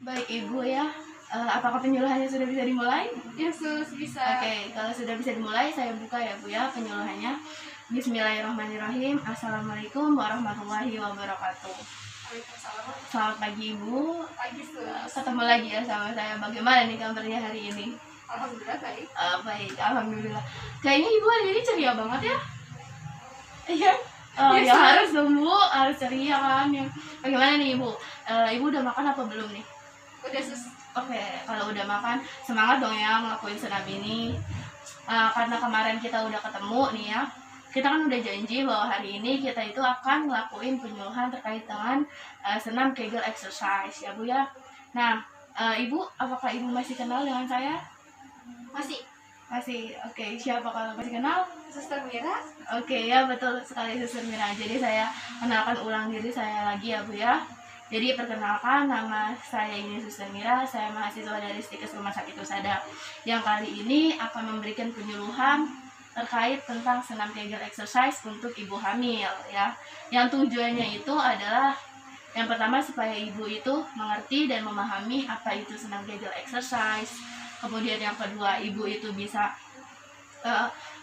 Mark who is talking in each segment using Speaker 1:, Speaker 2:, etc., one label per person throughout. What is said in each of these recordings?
Speaker 1: Baik Ibu ya, apakah penyuluhannya sudah bisa dimulai?
Speaker 2: Yesus bisa.
Speaker 1: Oke, kalau sudah bisa dimulai, saya buka ya Bu ya penyuluhannya. Bismillahirrahmanirrahim. Assalamualaikum warahmatullahi wabarakatuh.
Speaker 2: Waalaikumsalam.
Speaker 1: Selamat pagi Ibu.
Speaker 2: Pagi sus.
Speaker 1: Ketemu lagi ya sama saya. Bagaimana nih kabarnya hari ini?
Speaker 2: Alhamdulillah baik.
Speaker 1: Baik, alhamdulillah. Kayaknya Ibu hari ini ceria banget ya? Iya. Ya harus dong Bu, harus ceria kan. Bagaimana nih Ibu? Ibu udah makan apa belum nih?
Speaker 2: Udah sus.
Speaker 1: Oke, kalau udah makan semangat dong ya ngelakuin senam ini. Karena kemarin kita udah ketemu nih ya, kita kan udah janji bahwa hari ini kita itu akan ngelakuin penyuluhan terkait dengan senam Kegel exercise ya Bu ya. Nah, Ibu, apakah Ibu masih kenal dengan saya?
Speaker 2: Masih.
Speaker 1: Masih. Oke, siapa kalau masih kenal?
Speaker 2: Suster Mira.
Speaker 1: Oke, ya betul sekali Suster Mira. Jadi saya kenalkan ulang diri saya lagi ya Bu ya. Jadi perkenalkan, nama saya ini Suster Mira, saya mahasiswa dari Stikes Rumah Sakit Husada yang kali ini akan memberikan penyuluhan terkait tentang senam Kegel exercise untuk ibu hamil ya. Yang tujuannya itu adalah yang pertama supaya ibu itu mengerti dan memahami apa itu senam Kegel exercise. Kemudian yang kedua, ibu itu bisa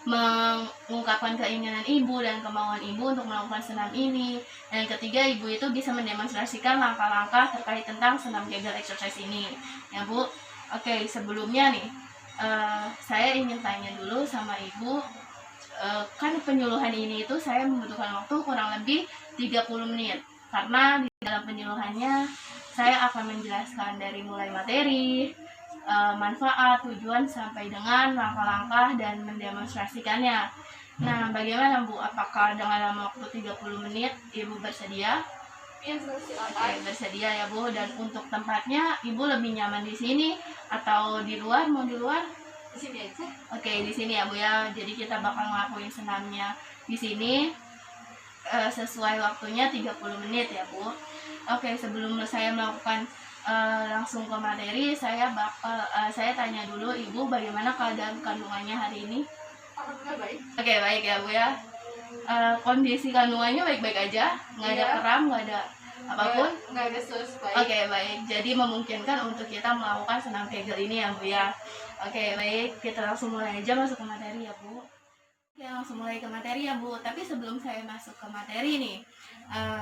Speaker 1: mengungkapkan keinginan ibu dan kemauan ibu untuk melakukan senam ini. Dan yang ketiga, ibu itu bisa mendemonstrasikan langkah-langkah terkait tentang senam Kegel exercise ini ya Bu. Oke, sebelumnya nih saya ingin tanya dulu sama ibu, kan penyuluhan ini itu saya membutuhkan waktu kurang lebih 30 menit karena di dalam penyuluhannya saya akan menjelaskan dari mulai materi, manfaat, tujuan sampai dengan langkah-langkah dan mendemonstrasikannya. Nah, bagaimana Bu? Apakah dengan dalam waktu 30 menit Ibu bersedia?
Speaker 2: Iya sus, silakan.
Speaker 1: Oke, bersedia ya Bu. Dan untuk tempatnya Ibu lebih nyaman di sini atau di luar? Mau di luar?
Speaker 2: Di sini aja.
Speaker 1: Oke, di sini ya Bu ya. Jadi kita bakal ngelakuin senamnya di sini sesuai waktunya 30 menit ya Bu. Oke, sebelum saya melakukan langsung ke materi, saya tanya dulu Ibu bagaimana keadaan kandungannya hari ini?
Speaker 2: Alhamdulillah baik.
Speaker 1: Oke, baik ya Bu ya. Kondisi kandungannya baik-baik aja, nggak ada kram, nggak ada apapun?
Speaker 2: Nggak ada sus, baik.
Speaker 1: Oke, baik. Jadi memungkinkan untuk kita melakukan senam Kegel ini ya Bu ya. Oke, baik. Kita langsung mulai aja masuk ke materi ya Bu. Oke, langsung mulai ke materi ya Bu. Tapi sebelum saya masuk ke materi nih,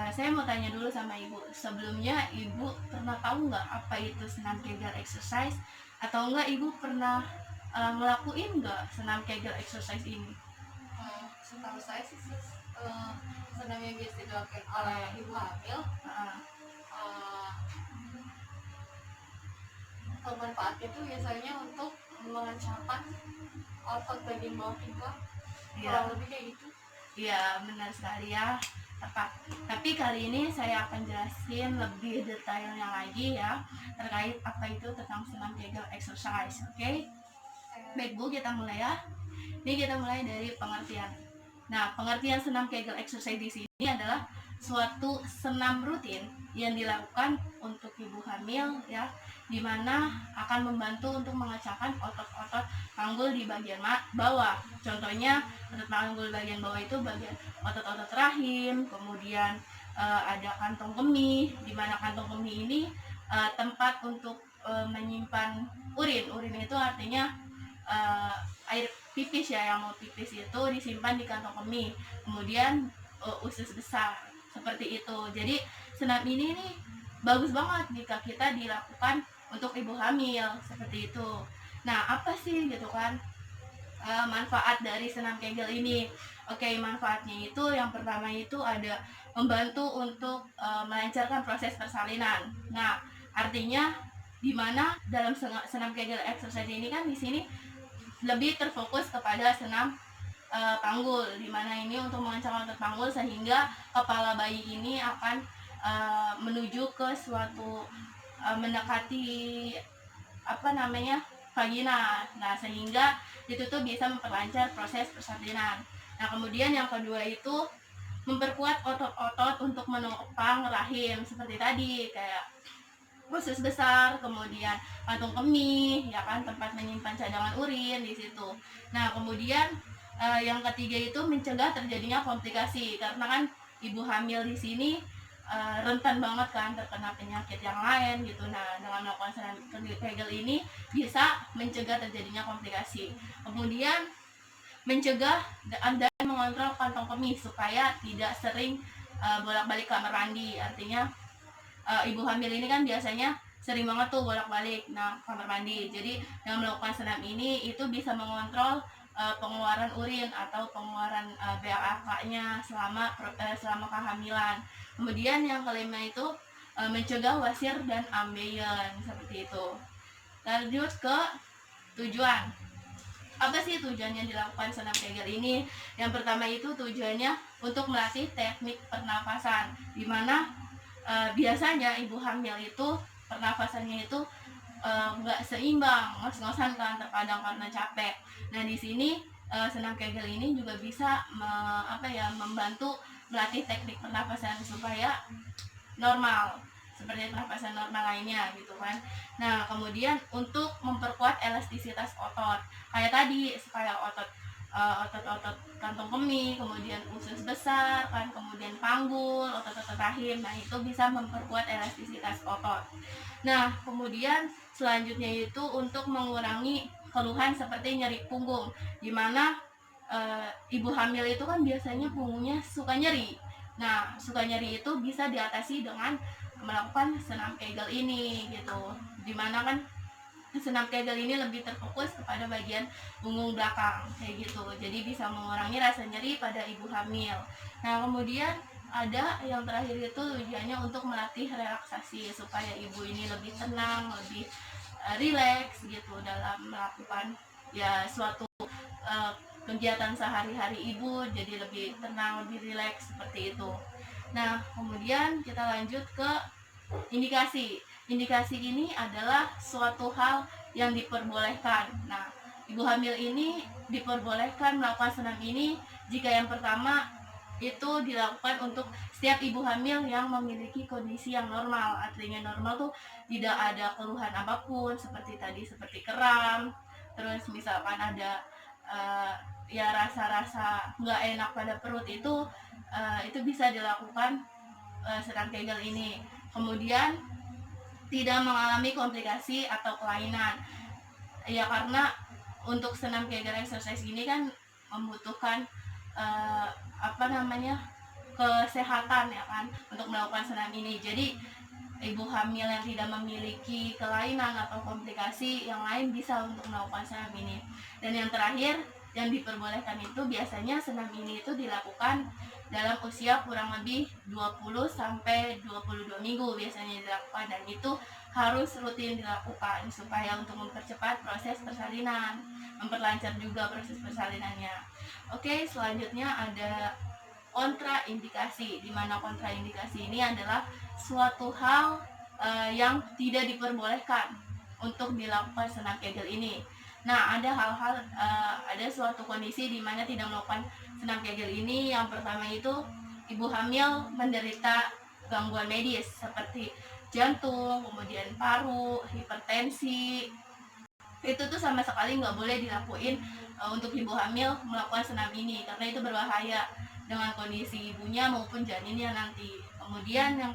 Speaker 1: saya mau tanya dulu sama Ibu. Sebelumnya Ibu pernah tahu nggak apa itu senam Kegel exercise? Atau enggak Ibu pernah ngelakuin nggak senam Kegel exercise ini?
Speaker 2: Setahu saya sih sus, senam yang biasa dilakukan oleh ibu hamil, manfaatnya itu biasanya untuk melancarkan otot bagian bawah kita. Kurang lebih kayak gitu.
Speaker 1: Iya, benar sekali ya, tepat. Tapi kali ini saya akan jelasin lebih detailnya lagi ya terkait apa itu tentang senam Kegel exercise. Oke? Baik Bu, kita mulai ya. Ini kita mulai dari pengertian. Nah, pengertian senam Kegel exercise di sini adalah suatu senam rutin yang dilakukan untuk ibu hamil ya, di mana akan membantu untuk mengecahkan otot-otot panggul di bagian bawah. Contohnya otot panggul bagian bawah itu bagian otot-otot rahim, kemudian ada kantong kemih, di mana kantong kemih ini tempat untuk menyimpan urin. Urin itu artinya air pipis ya, yang mau pipis itu disimpan di kantong kemih. Kemudian usus besar seperti itu. Jadi senam ini nih bagus banget jika kita dilakukan untuk ibu hamil seperti itu. Nah, apa sih gitu kan manfaat dari senam Kegel ini? Oke, manfaatnya itu yang pertama itu ada membantu untuk melancarkan proses persalinan. Nah, artinya di mana dalam senam Kegel exercise ini kan di sini lebih terfokus kepada senam panggul, di mana ini untuk mengencangkan otot panggul sehingga kepala bayi ini akan menuju ke suatu mendekati vagina. Nah, sehingga itu tuh bisa memperlancar proses persalinan. Nah, kemudian yang kedua itu memperkuat otot-otot untuk menopang rahim seperti tadi, kayak usus besar, kemudian kantung kemih, ya kan, tempat menyimpan cadangan urin di situ. Nah, kemudian yang ketiga itu mencegah terjadinya komplikasi, karena kan ibu hamil di sini rentan banget kan terkena penyakit yang lain gitu. Nah, dengan melakukan senam Kegel ini bisa mencegah terjadinya komplikasi. Kemudian mencegah dan mengontrol kantong kemih supaya tidak sering bolak-balik kamar mandi. Artinya ibu hamil ini kan biasanya sering banget tuh bolak-balik kamar mandi. Jadi dengan melakukan senam ini itu bisa mengontrol pengeluaran urin atau pengeluaran BAK-nya selama kehamilan. Kemudian yang kelima itu mencegah wasir dan ambeien seperti itu. Lanjut ke tujuan. Apa sih tujuannya dilakukan senam Kegel ini? Yang pertama itu tujuannya untuk melatih teknik pernapasan, di mana biasanya ibu hamil itu pernafasannya itu nggak seimbang, ngos-ngosan kan terkadang karena capek. Nah di sini senam Kegel ini juga bisa membantu melatih teknik pernapasan supaya normal seperti pernapasan normal lainnya gitu kan. Nah kemudian untuk memperkuat elastisitas otot, kayak tadi supaya otot-otot kantong kemih, kemudian usus besar kan, kemudian panggul, otot-otot rahim. Nah itu bisa memperkuat elastisitas otot. Nah kemudian selanjutnya itu untuk mengurangi keluhan seperti nyeri punggung, dimana ibu hamil itu kan biasanya punggungnya suka nyeri. Nah suka nyeri itu bisa diatasi dengan melakukan senam Kegel ini gitu, dimana kan senam Kegel ini lebih terfokus kepada bagian punggung belakang kayak gitu, jadi bisa mengurangi rasa nyeri pada ibu hamil. Nah kemudian ada yang terakhir itu tujuannya untuk melatih relaksasi supaya ibu ini lebih tenang, lebih rileks gitu dalam melakukan ya suatu kegiatan sehari-hari ibu, jadi lebih tenang, lebih rileks seperti itu. Nah kemudian kita lanjut ke indikasi. Indikasi ini adalah suatu hal yang diperbolehkan. Nah ibu hamil ini diperbolehkan melakukan senam ini jika yang pertama itu dilakukan untuk setiap ibu hamil yang memiliki kondisi yang normal. Artinya normal tuh tidak ada keluhan apapun seperti tadi, seperti kram, terus misalkan ada ya rasa-rasa nggak enak pada perut itu bisa dilakukan senam Kegel ini. Kemudian tidak mengalami komplikasi atau kelainan ya, karena untuk senam Kegel exercise ini kan membutuhkan kesehatan ya kan untuk melakukan senam ini. Jadi ibu hamil yang tidak memiliki kelainan atau komplikasi yang lain bisa untuk melakukan senam ini. Dan yang terakhir yang diperbolehkan itu biasanya senam ini itu dilakukan dalam usia kurang lebih 20 sampai 22 minggu biasanya dilakukan, dan itu harus rutin dilakukan supaya untuk mempercepat proses persalinan, memperlancar juga proses persalinannya. Oke, selanjutnya ada kontraindikasi, di mana kontraindikasi ini adalah suatu hal yang tidak diperbolehkan untuk dilakukan senam Kegel ini. Nah, ada suatu kondisi di mana tidak melakukan senam Kegel ini. Yang pertama itu ibu hamil menderita gangguan medis seperti jantung, kemudian paru, hipertensi. Itu tuh sama sekali nggak boleh dilakuin untuk ibu hamil melakukan senam ini, karena itu berbahaya dengan kondisi ibunya maupun janinnya nanti. Kemudian yang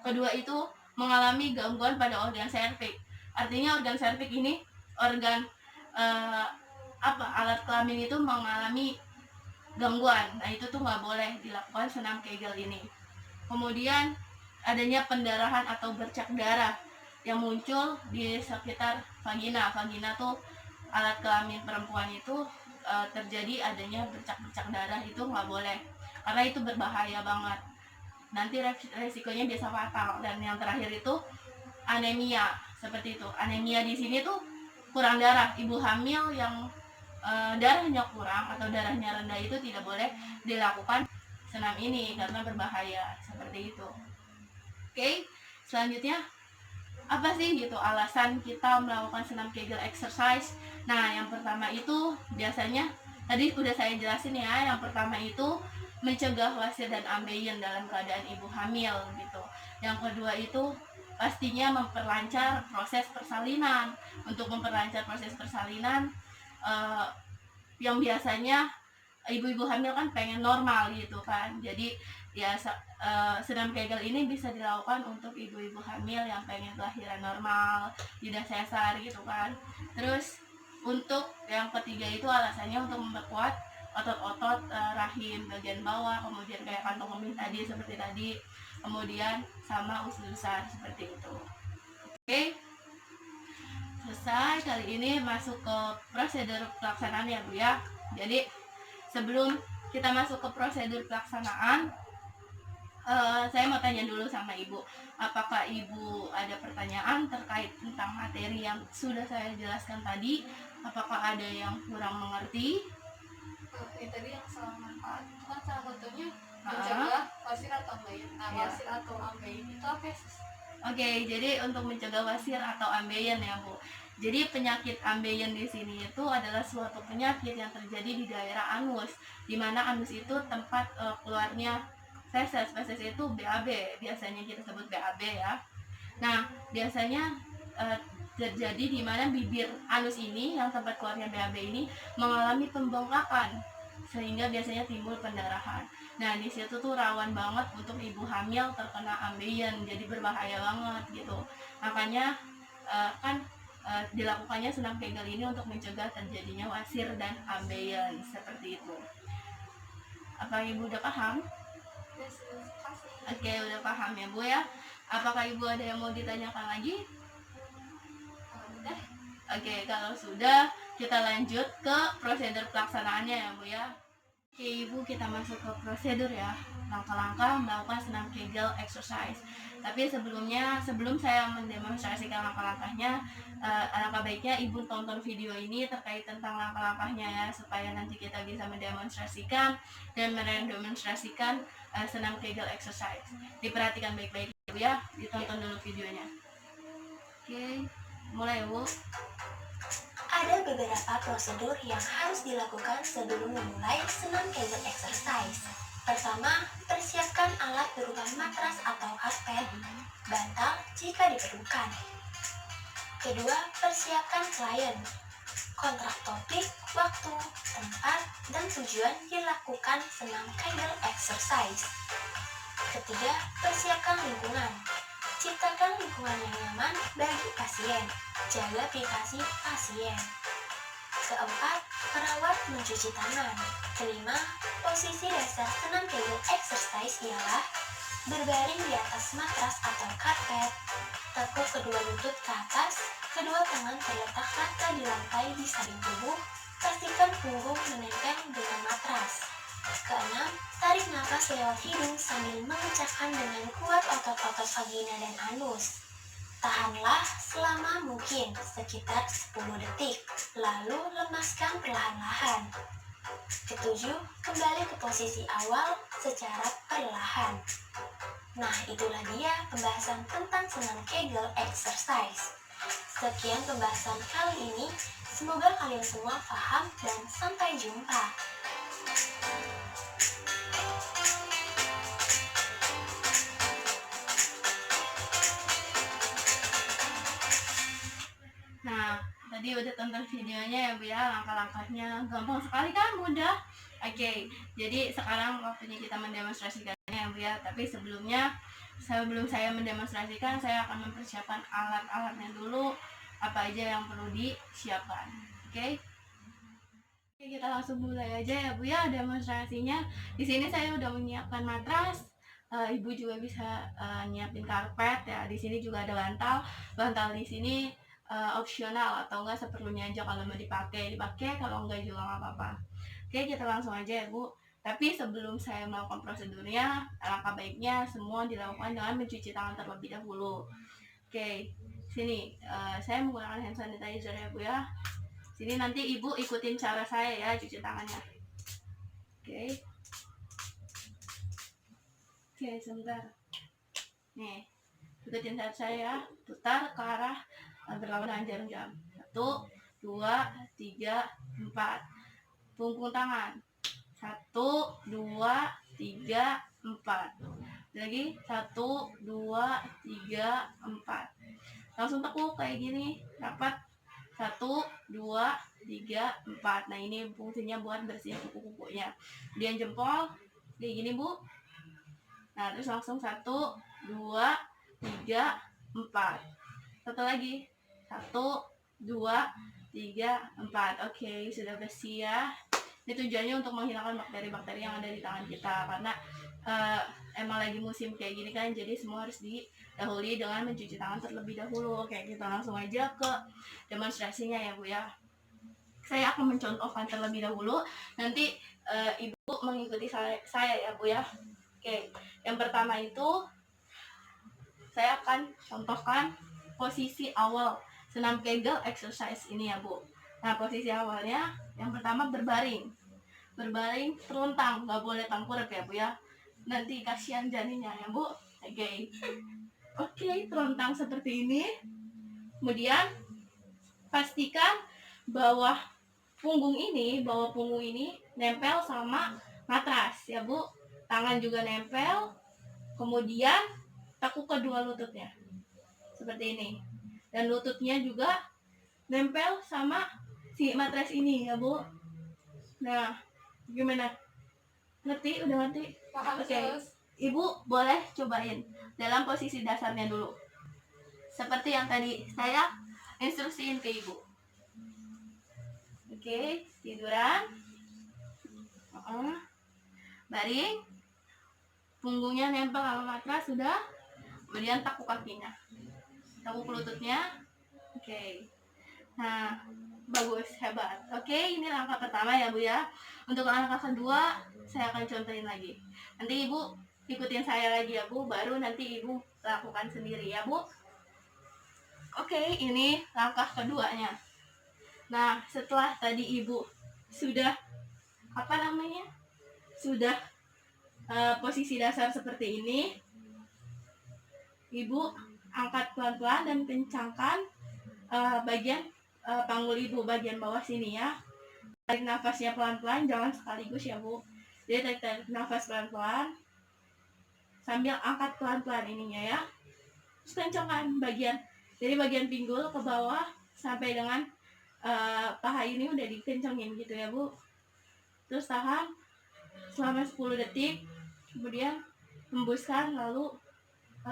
Speaker 1: kedua itu mengalami gangguan pada organ serviks. Artinya organ serviks ini organ alat kelamin itu mengalami gangguan. Nah itu tuh nggak boleh dilakukan senam Kegel ini. Kemudian adanya pendarahan atau bercak darah yang muncul di sekitar vagina. Vagina tuh alat kelamin perempuan itu terjadi adanya bercak-bercak darah, itu nggak boleh karena itu berbahaya banget. Nanti resikonya bisa fatal. Dan yang terakhir itu anemia, seperti itu. Anemia di sini tuh kurang darah. Ibu hamil yang darahnya kurang atau darahnya rendah itu tidak boleh dilakukan senam ini karena berbahaya seperti itu. Oke, selanjutnya apa sih gitu alasan kita melakukan senam Kegel exercise? Nah, yang pertama itu biasanya tadi udah saya jelasin ya. Yang pertama itu mencegah wasir dan ambeien dalam keadaan ibu hamil gitu. Yang kedua itu pastinya memperlancar proses persalinan. Untuk memperlancar proses persalinan yang biasanya ibu-ibu hamil kan pengen normal gitu kan. Jadi ya senam Kegel ini bisa dilakukan untuk ibu-ibu hamil yang pengen kelahiran normal, tidak sesar gitu kan. Terus untuk yang ketiga itu alasannya untuk memperkuat otot-otot rahim bagian bawah, kemudian kayak kantong kemih tadi seperti tadi, kemudian sama usus besar seperti itu. Oke, selesai. Kali ini masuk ke prosedur pelaksanaan ya Bu ya. Jadi sebelum kita masuk ke prosedur pelaksanaan, saya mau tanya dulu sama Ibu, apakah Ibu ada pertanyaan terkait tentang materi yang sudah saya jelaskan tadi? Apakah ada yang kurang mengerti?
Speaker 2: Tadi yang salah manfaat itu kan salah satunya mencegah wasir atau ambeien. Nah,
Speaker 1: Iya.
Speaker 2: wasir atau ambeien itu apa ya?
Speaker 1: Oke, jadi untuk mencegah wasir atau ambeien ya Bu. Jadi penyakit ambeien di sini itu adalah suatu penyakit yang terjadi di daerah anus, di mana anus itu tempat keluarnya feses. Feses itu BAB, biasanya kita sebut BAB ya. Nah, biasanya terjadi di mana bibir anus ini yang tempat keluarnya BAB ini mengalami pembengkakan, sehingga biasanya timbul pendarahan. Nah, di situ tuh rawan banget untuk ibu hamil terkena ambeien, jadi berbahaya banget gitu. Makanya dilakukannya senam Kegel ini untuk mencegah terjadinya wasir dan ambeien seperti itu. Apa Ibu udah paham? Oke, udah paham ya Bu ya. Apakah Ibu ada yang mau ditanyakan lagi? Oke, kalau sudah, kita lanjut ke prosedur pelaksanaannya ya Bu ya. Oke Ibu, kita masuk ke prosedur ya, langkah-langkah melakukan senam Kegel exercise. Tapi sebelum saya mendemonstrasikan langkah-langkahnya, alangkah baiknya Ibu tonton video ini terkait tentang langkah-langkahnya ya, supaya nanti kita bisa mendemonstrasikan dan mendemonstrasikan senam Kegel exercise. Diperhatikan baik-baik Ibu ya, ditonton dulu videonya. Oke, mulai Bu.
Speaker 3: Ada beberapa prosedur yang harus dilakukan sebelum memulai senam Kegel exercise. Pertama, persiapkan alat berupa matras atau karpet, bantal jika diperlukan. Kedua, persiapkan klien, kontrak topik, waktu, tempat, dan tujuan dilakukan senam Kegel exercise. Ketiga, persiapkan lingkungan. Ciptakan lingkungan yang nyaman bagi pasien. Jaga privasi pasien. Keempat, merawat mencuci tangan. Kelima, posisi dasar senam Kegel exercise ialah berbaring di atas matras atau karpet, tekuk kedua lutut ke atas, kedua tangan terletak rata di lantai di samping tubuh, pastikan punggung menempel dengan matras. Keenam, tarik nafas lewat hidung sambil mengencangkan dengan kuat otot-otot vagina dan anus. Tahanlah selama mungkin, sekitar 10 detik, lalu lemaskan perlahan-lahan. Ketujuh, kembali ke posisi awal secara perlahan. Nah, itulah dia pembahasan tentang senam Kegel exercise. Sekian pembahasan kali ini, semoga kalian semua paham dan sampai jumpa.
Speaker 1: Nah, tadi udah tonton videonya ya Bu ya, langkah-langkahnya gampang sekali kan, mudah. Oke, jadi sekarang waktunya kita mendemonstrasikannya ya Bu ya. Tapi sebelum saya mendemonstrasikan, saya akan mempersiapkan alat-alatnya dulu, apa aja yang perlu disiapkan. Oke, kita langsung mulai aja ya Bu ya demonstrasinya. Di sini saya udah menyiapkan matras. Ibu juga bisa nyiapin karpet ya. Di sini juga ada bantal. Bantal di sini opsional atau enggak seperlunya aja, kalau mau dipakai, kalau enggak juga nggak apa-apa. Oke, kita langsung aja ya Bu. Tapi sebelum saya melakukan prosedurnya, alangkah baiknya semua dilakukan dengan mencuci tangan terlebih dahulu. Oke, sini saya menggunakan hand sanitizer ya Bu ya. Sini nanti Ibu ikutin cara saya ya cuci tangannya. Oke, sebentar. Nih, ikutin cara saya, putar ke arah berlawanan jarum jam. 1, 2, 3, 4. Punggung tangan. 1, 2, 3, 4. Lagi 1, 2, 3, 4. Langsung tekuk kayak gini, rapat. 1, 2, 3, 4. Nah ini fungsinya buat bersihin kuku-kukunya. Kemudian jempol kayak gini Bu. Nah terus langsung 1, 2, 3, 4. Satu lagi 1, 2, 3, 4. Oke, sudah bersih ya. Ini tujuannya untuk menghilangkan bakteri-bakteri yang ada di tangan kita, karena emang lagi musim kayak gini kan, jadi semua harus didahului dengan mencuci tangan terlebih dahulu. Oke, kita langsung aja ke demonstrasinya ya Bu ya. Saya akan mencontohkan terlebih dahulu, nanti Ibu mengikuti saya ya Bu ya. Oke, yang pertama itu saya akan contohkan posisi awal senam Kegel exercise ini ya Bu. Nah posisi awalnya yang pertama berbaring terlentang, nggak boleh tengkurap ya Bu ya, nanti kasihan janinnya ya Bu. Oke, terlentang seperti ini. Kemudian pastikan bawah punggung ini nempel sama matras ya Bu, tangan juga nempel. Kemudian tekuk kedua lututnya seperti ini, dan lututnya juga nempel sama si matras ini ya Bu. Nah gimana, ngerti? Udah ngerti?
Speaker 2: Paham.
Speaker 1: Oke, Ibu boleh cobain dalam posisi dasarnya dulu, seperti yang tadi saya instruksiin ke Ibu. Oke, tiduran, baring, punggungnya nempel sama matras sudah. Kemudian takuk kakinya, takuk lututnya. Oke, nah bagus, hebat. Oke, ini langkah pertama ya Bu ya. Untuk langkah kedua saya akan contohin lagi, nanti Ibu ikutin saya lagi ya Bu, baru nanti Ibu lakukan sendiri ya Bu. Oke, ini langkah keduanya. Nah setelah tadi Ibu sudah sudah posisi dasar seperti ini, Ibu angkat pelan-pelan dan kencangkan bagian panggul Ibu, bagian bawah sini ya. Tarik nafasnya pelan-pelan, jangan sekaligus ya Bu. Jadi tarik nafas pelan-pelan sambil angkat pelan-pelan ininya ya. Terus kencangkan dari bagian pinggul ke bawah sampai dengan paha ini udah dikencengin gitu ya Bu. Terus tahan selama 10 detik, kemudian hembuskan, lalu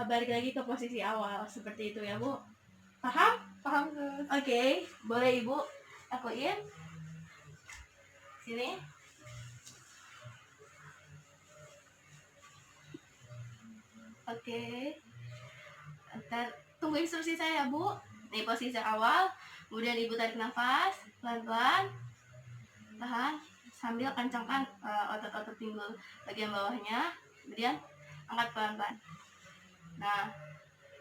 Speaker 1: balik lagi ke posisi awal seperti itu ya Bu. Paham?
Speaker 2: Paham.
Speaker 1: Oke, boleh Ibu lakuin sini. Oke, ntar tunggu instruksi saya Bu. Ini posisi awal, kemudian Ibu tarik nafas pelan-pelan, tahan sambil kencangkan otot-otot pinggul bagian bawahnya, kemudian angkat pelan-pelan. Nah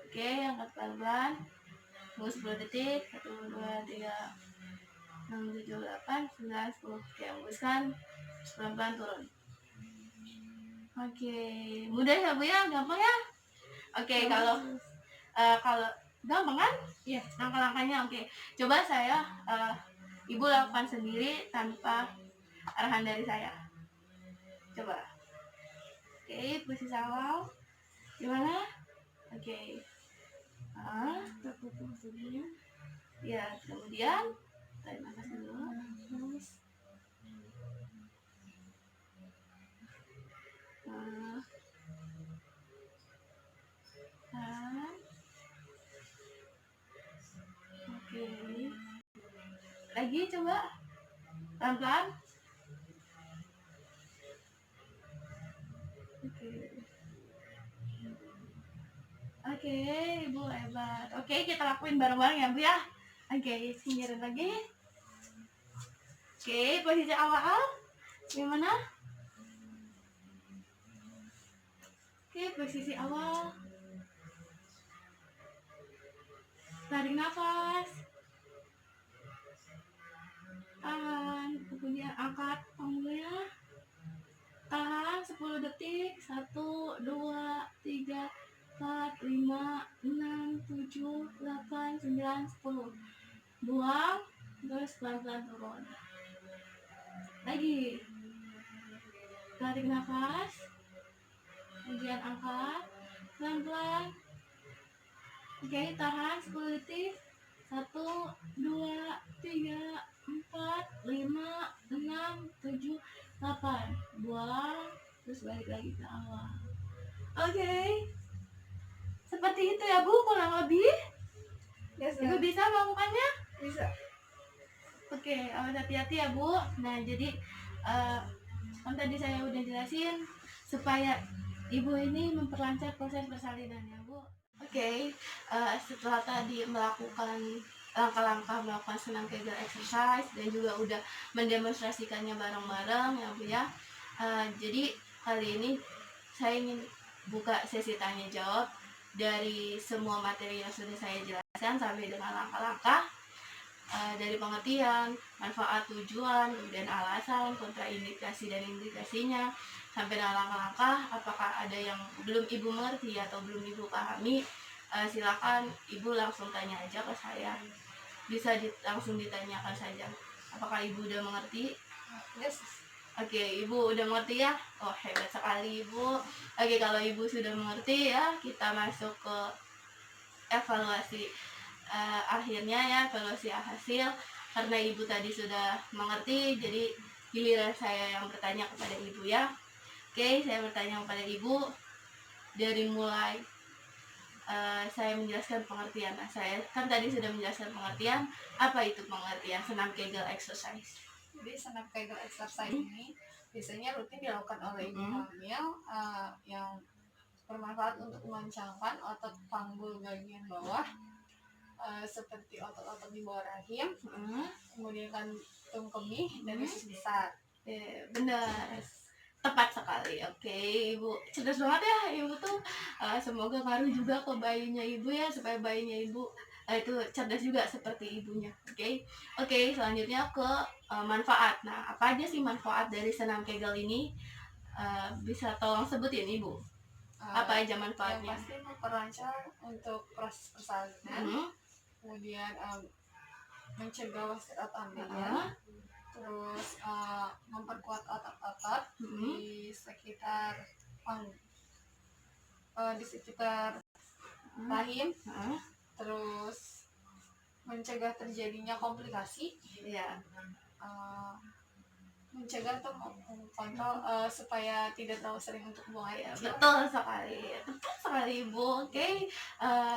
Speaker 1: oke, angkat pelan-pelan, tunggu 10 detik. 1, 2, 3, 6, 7, 8, 9, 10. Oke, hembuskan, pelan-pelan turun. Oke, mudah ya Bu ya, gampang ya. Oke, kalau gampang kan? Iya, langkah-langkahnya. Oke, coba saya Ibu lakukan sendiri tanpa arahan dari saya. Coba. Oke, posisi awal gimana? Oke, tertutup sini ya. Kemudian tarik nafas dulu, terus oke, lagi coba pelan-pelan. Oke, Ibu hebat. Oke, kita lakuin bareng-bareng ya Bu ya. Oke, singkirin lagi. Oke, posisi awal gimana? Oke, posisi awal. Tarik nafas. Tahan, kemudian angkat panggulnya. Tahan 10 detik. 1, 2, 3, 4, 5, 6, 7, 8, 9, 10. Buang, terus pelan-pelan turun. Lagi. Tarik nafas. Kemudian angkat pelan-pelan. Oke, tahan 10 detik. 1, 2, terus balik lagi ke awal. Oke. Seperti itu ya Bu, kurang lebih.
Speaker 2: Yes,
Speaker 1: Ibu bisa melakukannya?
Speaker 2: bisa.
Speaker 1: Oke, awas hati-hati ya Bu. Nah jadi kan tadi saya udah jelasin supaya Ibu ini memperlancar proses persalinannya Bu. Oke, setelah tadi melakukan langkah-langkah melakukan senam Kegel exercise dan juga udah mendemonstrasikannya bareng-bareng ya Bu ya. Jadi kali ini saya ingin buka sesi tanya jawab dari semua materi yang sudah saya jelaskan sampai dengan langkah-langkah dari pengertian, manfaat, tujuan, kemudian alasan, kontraindikasi dan indikasinya, sampai dengan langkah-langkah apakah ada yang belum Ibu mengerti atau belum Ibu pahami, silakan Ibu langsung tanya aja ke saya. Bisa langsung ditanyakan saja. Apakah Ibu udah mengerti?
Speaker 2: Yes.
Speaker 1: Oke, Ibu udah mengerti ya? Oh, hebat sekali Ibu. Oke, kalau Ibu sudah mengerti ya, kita masuk ke evaluasi akhirnya ya, evaluasi hasil. Karena Ibu tadi sudah mengerti, jadi giliran saya yang bertanya kepada Ibu ya. Oke, saya bertanya kepada Ibu dari mulai saya menjelaskan pengertian. Nah, saya kan tadi sudah menjelaskan pengertian. Apa itu pengertian senam Kegel exercise?
Speaker 2: Jadi senam Kegel exercise ini biasanya rutin dilakukan oleh ibu hamil yang bermanfaat untuk melancangkan otot panggul bagian bawah seperti otot-otot di bawah rahim, kemudian kantung kemih dan usus besar.
Speaker 1: Benar, tepat sekali. Oke, Ibu cerdas banget ya. Ibu tuh semoga ngaruh juga ke bayinya Ibu ya, supaya bayinya Ibu itu cerdas juga seperti ibunya. Oke, selanjutnya ke manfaat. Nah, apa aja sih manfaat dari senam Kegel ini? Bisa tolong sebutin Ibu. Apa aja manfaatnya?
Speaker 2: Yang pasti memperlancar untuk proses persalinan, kemudian mencegah wasiat ambeien, terus memperkuat otot-otot di sekitar rahim, terus mencegah terjadinya komplikasi, mencegah atau kontrol supaya tidak terlalu sering untuk buang air kecil.
Speaker 1: Betul sekali, tepat sekali Ibu. Oke,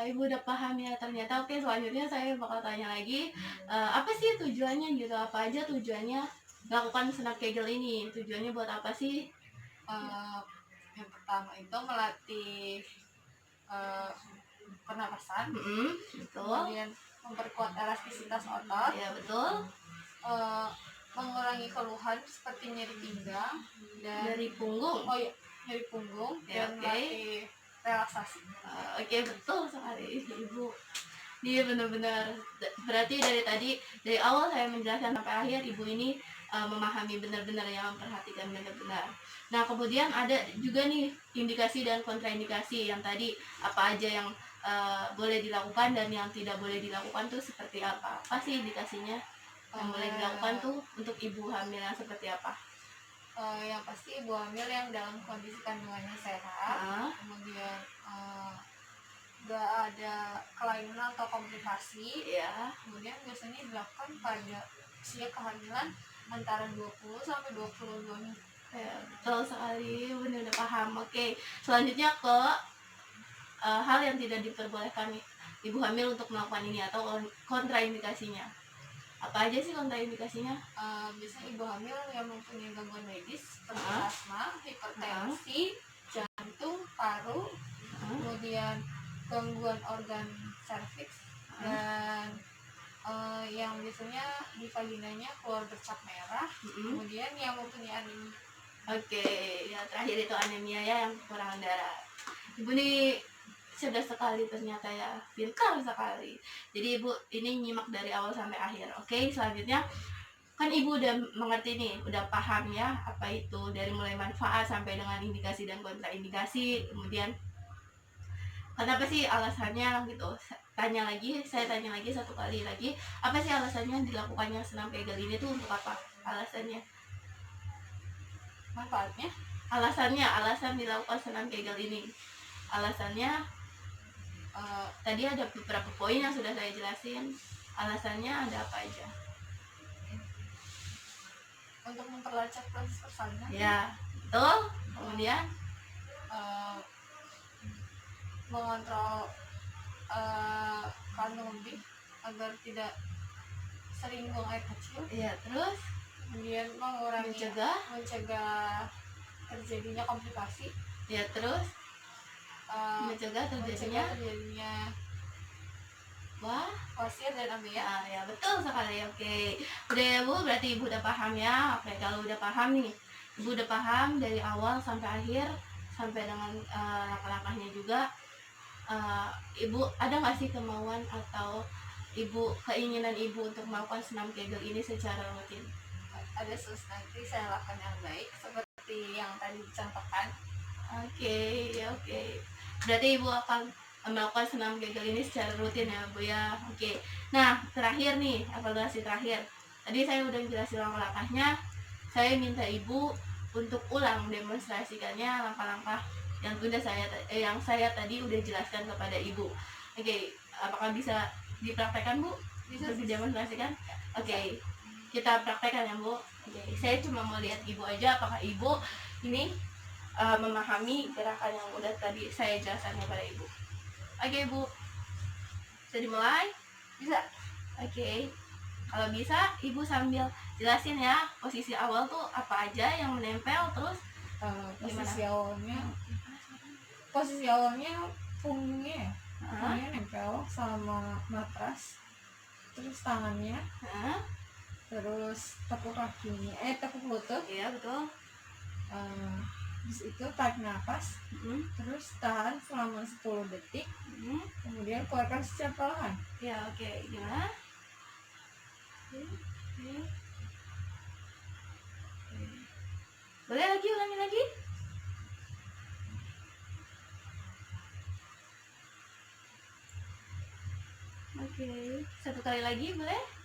Speaker 1: Ibu udah paham ya ternyata. Oke, selanjutnya saya bakal tanya lagi, apa sih tujuannya gitu? Apa aja tujuannya melakukan senam Kegel ini? Tujuannya buat apa sih?
Speaker 2: Yang pertama itu melatih pernapasan,
Speaker 1: betul.
Speaker 2: Kemudian memperkuat elastisitas otot,
Speaker 1: Ya betul.
Speaker 2: Mengurangi keluhan seperti nyeri pinggang dan
Speaker 1: Dari punggung.
Speaker 2: Nyeri punggung
Speaker 1: Ya,
Speaker 2: dan melatih relaksasi.
Speaker 1: Oke, betul sekali Ibu. Dia benar-benar, berarti dari awal saya menjelaskan sampai akhir Ibu ini memahami benar-benar, yang memperhatikan benar-benar. Nah, kemudian ada juga nih indikasi dan kontraindikasi yang tadi apa aja yang boleh dilakukan dan yang tidak boleh dilakukan tuh seperti apa? Apa sih indikasinya yang boleh dilakukan tuh untuk ibu hamil yang seperti apa?
Speaker 2: Yang pasti ibu hamil yang dalam kondisi kandungannya sehat, kemudian gak ada kelainan atau komplikasi, kemudian biasanya dilakukan pada usia kehamilan antara 20 sampai 22 minggu.
Speaker 1: Betul sekali, benar udah paham. Oke, selanjutnya ke hal yang tidak diperbolehkan ibu hamil untuk melakukan ini atau kontraindikasinya. Apa aja sih kontraindikasinya?
Speaker 2: Biasanya ibu hamil yang mempunyai gangguan medis seperti asma, hipertensi, jantung, paru, kemudian gangguan organ serviks, dan yang biasanya di vaginanya keluar bercak merah, kemudian yang mempunyai anemia.
Speaker 1: Oke, yang terakhir itu anemia ya, yang kekurangan darah. Ibu nih cerdas sekali ternyata ya, pintar sekali. Jadi Ibu ini nyimak dari awal sampai akhir. Oke, selanjutnya kan Ibu udah mengerti nih, udah paham ya apa itu dari mulai manfaat sampai dengan indikasi dan kontraindikasi. Kemudian kenapa sih alasannya gitu? Saya tanya lagi satu kali lagi, apa sih alasannya dilakukannya senam Kegel ini tuh untuk apa? Alasannya?
Speaker 2: Manfaatnya?
Speaker 1: Alasan dilakukan senam Kegel ini. Alasannya tadi ada beberapa poin yang sudah saya jelasin. Alasannya ada apa aja?
Speaker 2: Untuk memperlancar proses persalinan.
Speaker 1: Ya, betul. Kemudian
Speaker 2: eh, mengontrol kandungan B agar tidak sering buang air kecil,
Speaker 1: ya, terus
Speaker 2: kemudian mengurangi mencegah terjadinya komplikasi,
Speaker 1: ya, terus mencegah terjadinya wah
Speaker 2: kwasir dan ambeien.
Speaker 1: ya, betul sekali. Oke, udah ya Bu, berarti Ibu udah paham ya. Oke, kalau udah paham nih, Ibu udah paham dari awal sampai akhir, sampai dengan langkah-langkahnya juga. Ibu ada nggak sih kemauan atau keinginan Ibu untuk melakukan senam Kegel ini secara rutin?
Speaker 2: Ada nanti saya lakukan yang baik seperti yang tadi dicontohkan.
Speaker 1: Oke, oke. Berarti Ibu akan melakukan senam Kegel ini secara rutin ya Bu ya. Oke. Nah, terakhir nih, evaluasi terakhir. Tadi saya udah jelasin langkah-langkahnya. Saya minta Ibu untuk ulang demonstrasikannya langkah-langkah yang saya tadi udah jelaskan kepada Ibu. Oke, apakah bisa dipraktekkan Bu? Bisa didemonstrasikan? Oke. Kita praktekkan ya Bu. Oke, saya cuma mau lihat Ibu aja apakah Ibu ini memahami gerakan yang udah tadi saya jelaskan kepada Ibu. Oke Bu, bisa dimulai? Bisa? Oke. Kalau bisa, Ibu sambil jelasin ya posisi awal tuh apa aja yang menempel, terus
Speaker 2: posisi awalnya punggungnya nempel sama matras, terus tangannya, terus tepuk lutut,
Speaker 1: iya betul.
Speaker 2: Terus itu tarik nafas, terus tahan selama 10 detik, kemudian keluarkan secara perlahan.
Speaker 1: Ya, oke. Gimana? Oke. Boleh lagi, ulangi lagi? Oke, satu kali lagi boleh?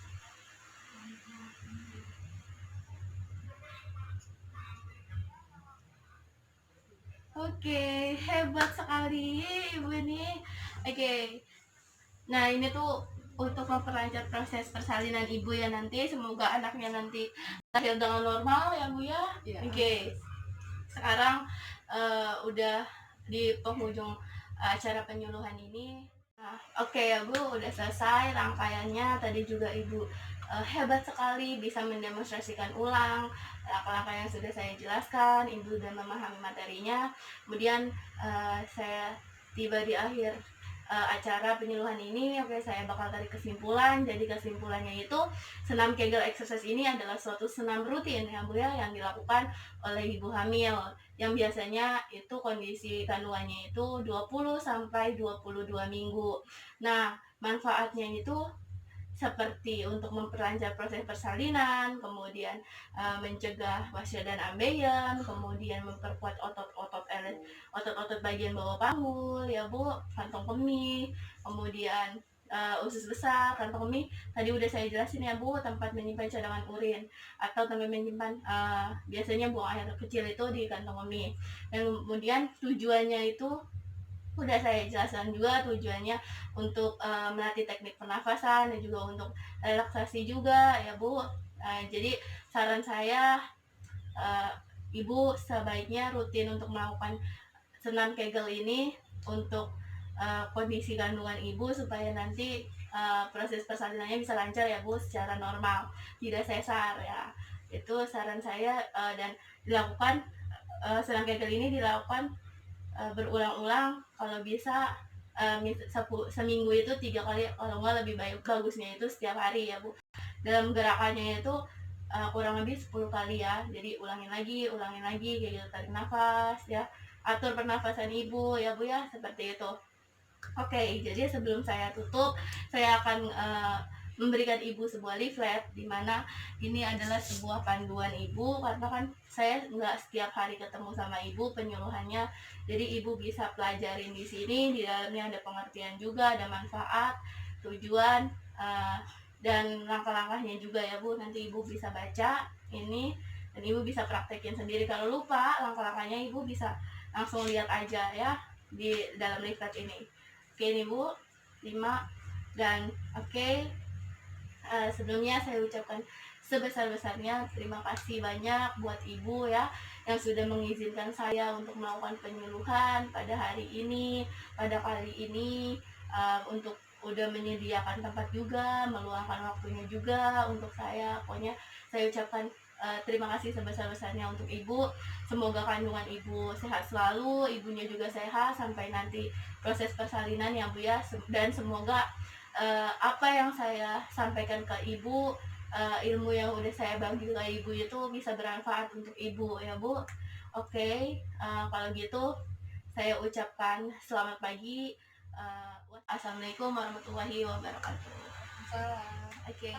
Speaker 1: Oke, hebat sekali Ibu ini. Oke. Nah, ini tuh untuk memperlancar proses persalinan Ibu ya nanti. Semoga anaknya nanti lahir dengan normal ya Bu ya.
Speaker 2: Ya.
Speaker 1: Oke. Sekarang udah di penghujung acara penyuluhan ini. Nah, oke ya Bu, udah selesai rangkaiannya. Tadi juga Ibu hebat sekali bisa mendemonstrasikan ulang langkah-langkah yang sudah saya jelaskan. Ibu sudah memahami materinya. Kemudian saya tiba di akhir acara penyuluhan ini. Oke, saya bakal tarik kesimpulan. Jadi kesimpulannya itu senam Kegel exercise ini adalah suatu senam rutin ya Bu ya, yang dilakukan oleh ibu hamil yang biasanya itu kondisi kandungannya itu 20 sampai 22 minggu. Nah, manfaatnya itu seperti untuk memperlancar proses persalinan, kemudian mencegah wasir dan ambeien, kemudian memperkuat otot-otot bagian bawah panggul ya Bu, kantong kemih, kemudian usus besar, kantong kemih tadi udah saya jelasin ya Bu, tempat menyimpan cadangan urin atau tempat menyimpan biasanya buang air kecil itu di kantong kemih. Dan kemudian tujuannya itu udah saya jelaskan juga, tujuannya untuk melatih teknik pernafasan dan juga untuk relaksasi juga ya Bu. Jadi saran saya Ibu sebaiknya rutin untuk melakukan senam Kegel ini untuk kondisi kandungan Ibu supaya nanti proses persalinannya bisa lancar ya Bu, secara normal, tidak sesar ya. Itu saran saya dan dilakukan senam Kegel ini dilakukan berulang-ulang, kalau bisa seminggu itu 3 kali, kalau nggak lebih bagusnya itu setiap hari ya Bu. Dalam gerakannya itu kurang lebih 10 kali ya, jadi ulangin lagi kayak gitu, tarik nafas ya, atur pernafasan Ibu ya Bu ya, seperti itu. Oke, jadi sebelum saya tutup, saya akan memberikan Ibu sebuah leaflet di mana ini adalah sebuah panduan Ibu, karena kan saya nggak setiap hari ketemu sama Ibu penyuluhannya, jadi Ibu bisa pelajarin di sini. Di dalamnya ada pengertian juga, ada manfaat, tujuan, dan langkah-langkahnya juga ya Bu. Nanti Ibu bisa baca ini dan Ibu bisa praktekin sendiri. Kalau lupa langkah-langkahnya, Ibu bisa langsung lihat aja ya di dalam leaflet ini. Oke nih Bu, 5 dan oke. Sebelumnya saya ucapkan sebesar-besarnya terima kasih banyak buat Ibu ya yang sudah mengizinkan saya untuk melakukan penyuluhan pada hari ini, pada kali ini, untuk udah menyediakan tempat juga, meluangkan waktunya juga untuk saya. Pokoknya saya ucapkan terima kasih sebesar-besarnya untuk Ibu. Semoga kandungan Ibu sehat selalu, ibunya juga sehat sampai nanti proses persalinan ya Bu ya. Dan semoga apa yang saya sampaikan ke Ibu, ilmu yang udah saya bagi ke Ibu itu bisa bermanfaat untuk Ibu ya Bu. Oke, kalau gitu saya ucapkan selamat pagi. Assalamualaikum warahmatullahi wabarakatuh.
Speaker 2: Salam.
Speaker 1: Oke.